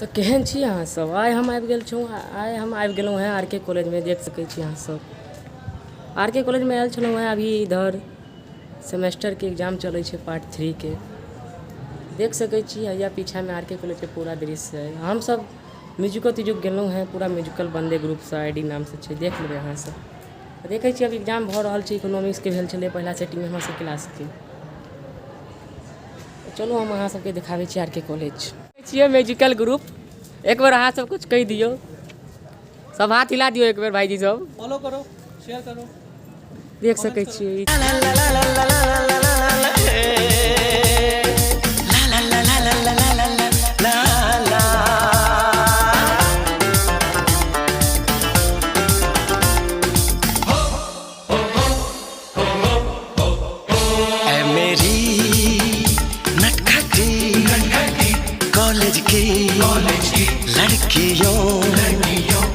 तो केहन छी अहाँ सब? आइ हम आबि गेलहुँ हैं आर के कॉलेज में। देख सकै छी अहाँ सब आर के कॉलेज में आयल छलहुँ हैं। अभी इधर सेमेस्टर के एग्जाम चलै छै पार्ट 3 के। देख सकै छी या पीछा में आर के कॉलेज के पूरा दृश्य है। हम सब म्यूजिको तिजुक गेलहुँ हैं, पूरा म्यूजिकल बंदे ग्रुप से आईडी नाम से छै, देख लेबै अहाँ सब। देखै छी अब एग्जाम भऽ रहल छै, इकोनॉमिक्स के भेल छलै पहिला सेटिंग हमर सब क्लास के। चलू हम अहाँ सबके दिखाबै छी आर के कॉलेज छियै म्यूजिकल ग्रुप। एक बार अहाँ सब कुछ कह दियो, सब हाथ हिला दियो एक बार भाईजी सब। फॉलो करो, शेयर करो, देख सकै छी।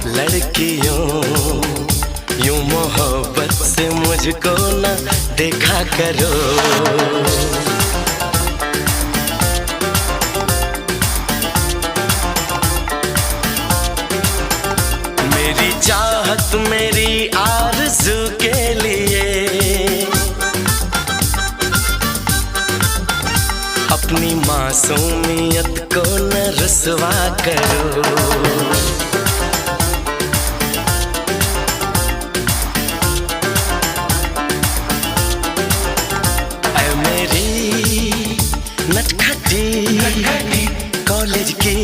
लड़कियों यूं मोहब्बत से मुझको न देखा करो। मेरी चाहत मेरी आरज़ू के लिए अपनी मासूमियत को न रुसवा करो। कॉलेज की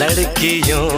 लड़कियों